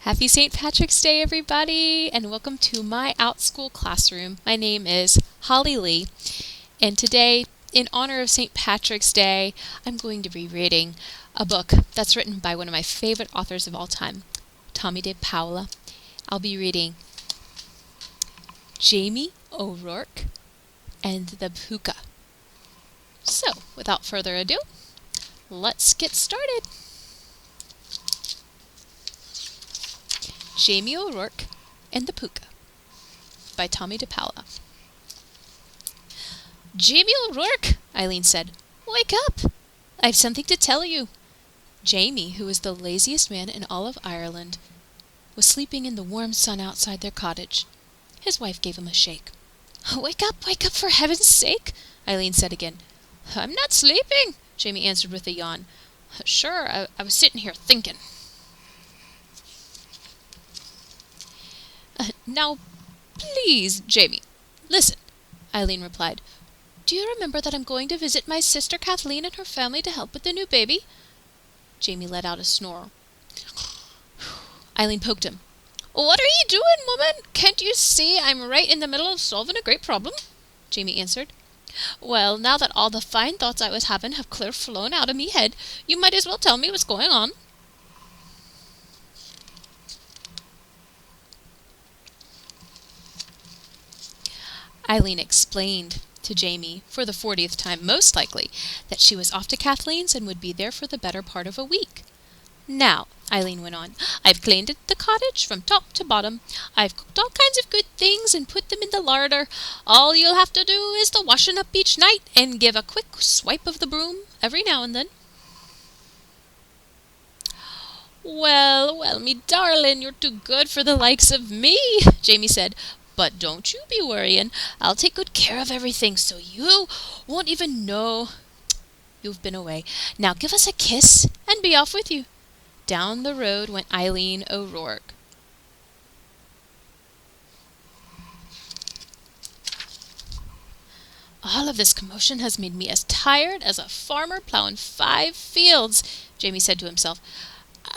Happy St. Patrick's Day, everybody, and welcome to my OutSchool classroom. My name is Holly Lee, and today, in honor of St. Patrick's Day, I'm going to be reading a book that's written by one of my favorite authors of all time, Tomie dePaola. I'll be reading Jamie O'Rourke and the Pooka. So, without further ado, let's get started. Jamie O'Rourke and the Pooka by Tomie dePaola. "Jamie O'Rourke," Eileen said, "wake up! I've something to tell you." Jamie, who was the laziest man in all of Ireland, was sleeping in the warm sun outside their cottage. His wife gave him a shake. Wake up for heaven's sake," Eileen said again. "I'm not sleeping," Jamie answered with a yawn. "Sure, I was sitting here thinking." "Now, please, Jamie, listen," Eileen replied. "Do you remember that I'm going to visit my sister Kathleen and her family to help with the new baby?" Jamie let out a snore. Eileen poked him. "What are you doing, woman? Can't you see I'm right in the middle of solving a great problem?" Jamie answered. "Well, now that all the fine thoughts I was having have clear flown out of me head, you might as well tell me what's going on." Eileen explained to Jamie, for the 40th time most likely, that she was off to Kathleen's and would be there for the better part of a week. "Now," Eileen went on, "I've cleaned the cottage from top to bottom. I've cooked all kinds of good things and put them in the larder. All you'll have to do is the washing up each night and give a quick swipe of the broom every now and then." Well, me darling, you're too good for the likes of me," Jamie said. "But don't you be worrying. I'll take good care of everything so you won't even know you've been away. Now give us a kiss and be off with you." Down the road went Eileen O'Rourke. "All of this commotion has made me as tired as a farmer plowing 5 fields," Jamie said to himself.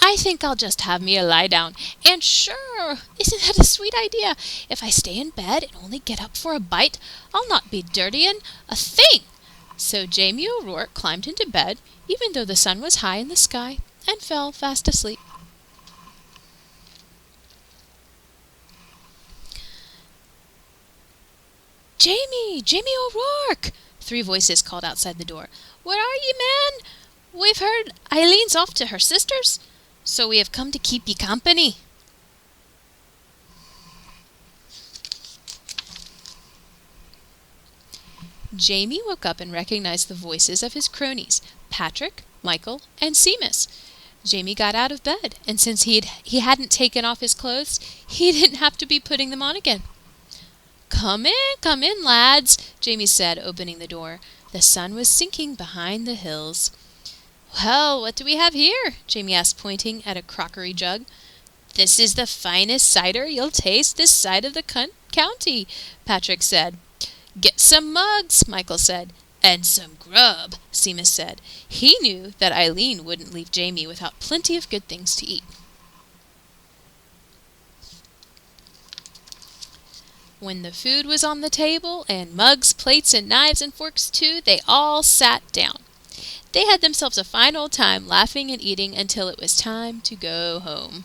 "I think I'll just have me a lie down. And sure, isn't that a sweet idea? If I stay in bed and only get up for a bite, I'll not be dirtying a thing." So Jamie O'Rourke climbed into bed, even though the sun was high in the sky, and fell fast asleep. Jamie O'Rourke!" 3 voices called outside the door. "Where are ye, man? We've heard Eileen's off to her sister's, so we have come to keep ye company." Jamie woke up and recognized the voices of his cronies, Patrick, Michael, and Seamus. Jamie got out of bed, and since he hadn't taken off his clothes, he didn't have to be putting them on again. Come in, lads," Jamie said, opening the door. The sun was sinking behind the hills. "Well, what do we have here?" Jamie asked, pointing at a crockery jug. "This is the finest cider you'll taste this side of the county," Patrick said. "Get some mugs," Michael said. "And some grub," Seamus said. He knew that Eileen wouldn't leave Jamie without plenty of good things to eat. When the food was on the table, and mugs, plates, and knives and forks too, they all sat down. They had themselves a fine old time, laughing and eating until it was time to go home.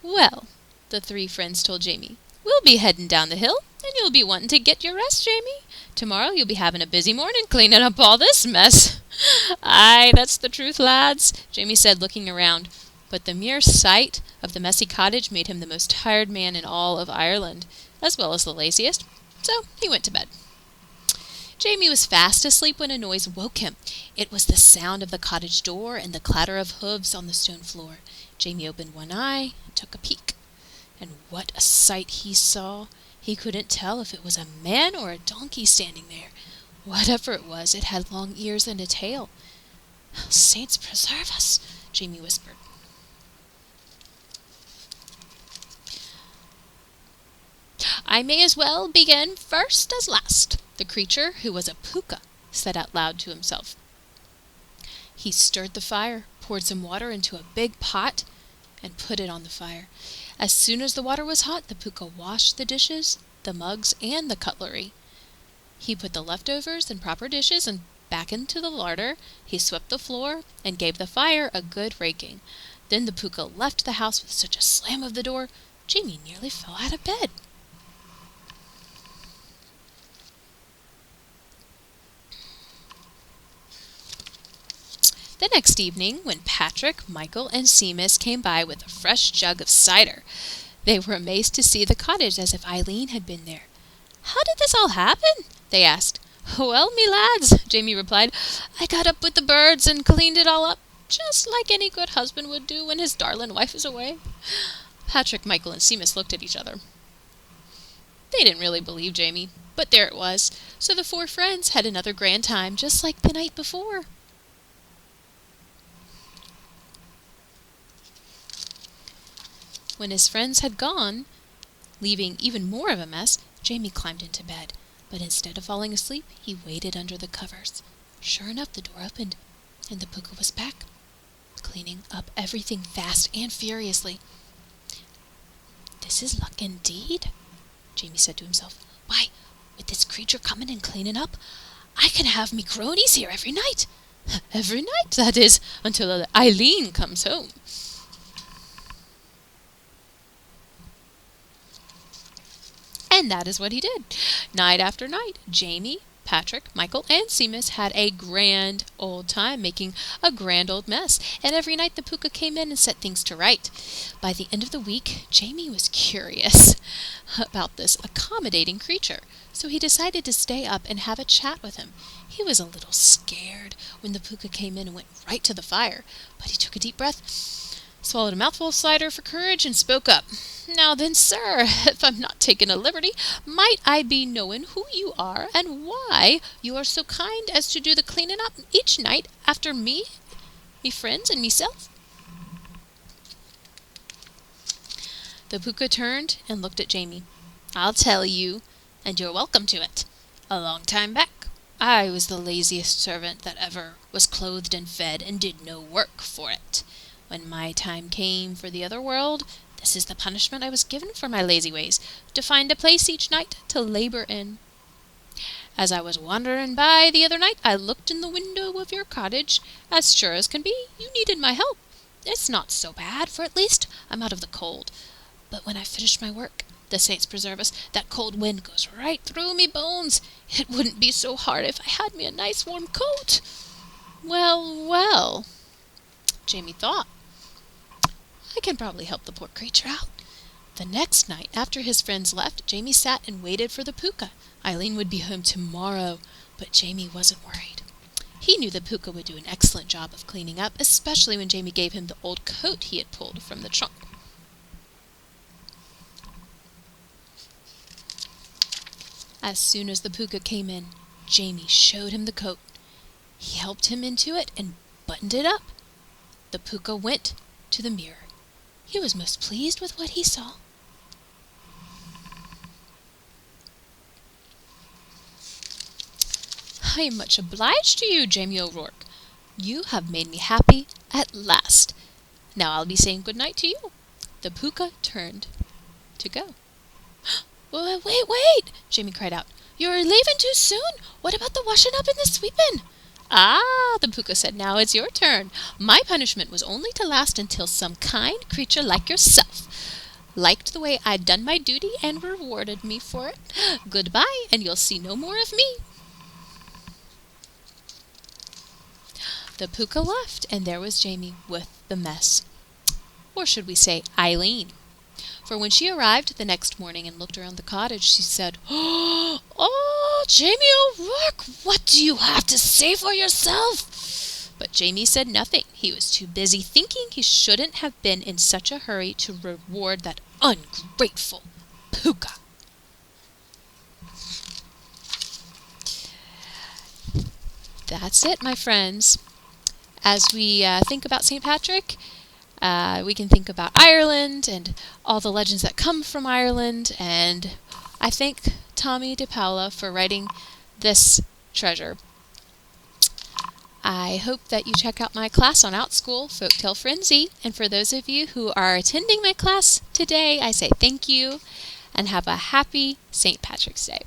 "Well," the 3 friends told Jamie, "we'll be heading down the hill, and you'll be wanting to get your rest, Jamie. Tomorrow you'll be having a busy morning cleaning up all this mess." "Aye, that's the truth, lads," Jamie said, looking around. But the mere sight of the messy cottage made him the most tired man in all of Ireland, as well as the laziest, so he went to bed. Jamie was fast asleep when a noise woke him. It was the sound of the cottage door and the clatter of hooves on the stone floor. Jamie opened one eye and took a peek. And what a sight he saw! He couldn't tell if it was a man or a donkey standing there. Whatever it was, it had long ears and a tail. "Saints preserve us," Jamie whispered. "I may as well begin first as last," the creature, who was a Pooka, said out loud to himself. He stirred the fire, poured some water into a big pot, and put it on the fire. As soon as the water was hot, the Pooka washed the dishes, the mugs, and the cutlery. He put the leftovers in proper dishes and back into the larder. He swept the floor and gave the fire a good raking. Then the Pooka left the house with such a slam of the door, Jamie nearly fell out of bed. The next evening, when Patrick, Michael, and Seamus came by with a fresh jug of cider, they were amazed to see the cottage as if Eileen had been there. "How did this all happen?" they asked. "Well, me lads," Jamie replied, "I got up with the birds and cleaned it all up, just like any good husband would do when his darling wife is away." Patrick, Michael, and Seamus looked at each other. They didn't really believe Jamie, but there it was. So the four friends had another grand time, just like the night before. When his friends had gone, leaving even more of a mess, Jamie climbed into bed. But instead of falling asleep, he waited under the covers. Sure enough, the door opened, and the Pooka was back, cleaning up everything fast and furiously. "This is luck indeed," Jamie said to himself. "Why, with this creature coming and cleaning up, I can have me cronies here every night. Every night, that is, until Eileen comes home." And that is what he did. Night after night, Jamie, Patrick, Michael, and Seamus had a grand old time making a grand old mess, and every night the Pooka came in and set things to right. By the end of the week, Jamie was curious about this accommodating creature, so he decided to stay up and have a chat with him. He was a little scared when the Pooka came in and went right to the fire, but he took a deep breath, swallowed a mouthful of cider for courage, and spoke up. "Now then, sir, if I'm not taking a liberty, might I be knowing who you are and why you are so kind as to do the cleaning up each night after me friends, and meself?" The Pooka turned and looked at Jamie. "I'll tell you, and you're welcome to it. A long time back, I was the laziest servant that ever was clothed and fed and did no work for it. When my time came for the other world, this is the punishment I was given for my lazy ways, to find a place each night to labor in. As I was wandering by the other night, I looked in the window of your cottage. As sure as can be, you needed my help. It's not so bad, for at least I'm out of the cold. But when I finish my work, the saints preserve us, that cold wind goes right through me bones. It wouldn't be so hard if I had me a nice warm coat." Well, well, Jamie thought, I can probably help the poor creature out. The next night, after his friends left, Jamie sat and waited for the Pooka. Eileen would be home tomorrow, but Jamie wasn't worried. He knew the Pooka would do an excellent job of cleaning up, especially when Jamie gave him the old coat he had pulled from the trunk. As soon as the Pooka came in, Jamie showed him the coat. He helped him into it and buttoned it up. The Pooka went to the mirror. He was most pleased with what he saw. "I am much obliged to you, Jamie O'Rourke. You have made me happy at last. Now I'll be saying good night to you." The Pooka turned to go. Wait, Jamie cried out. "You're leaving too soon. What about the washing up and the sweeping?" "Ah," the Pooka said, "now it's your turn. My punishment was only to last until some kind creature like yourself liked the way I'd done my duty and rewarded me for it. Goodbye, and you'll see no more of me." The Pooka left, and there was Jamie with the mess. Or should we say Eileen? For when she arrived the next morning and looked around the cottage, she said, "Oh, Jamie O'Rourke, what do you have to say for yourself?" But Jamie said nothing. He was too busy thinking he shouldn't have been in such a hurry to reward that ungrateful Pooka. That's it, my friends. As we think about St. Patrick, we can think about Ireland and all the legends that come from Ireland, and I thank Tomie dePaola for writing this treasure. I hope that you check out my class on Outschool, Folktale Frenzy. And for those of you who are attending my class today, I say thank you and have a happy St. Patrick's Day.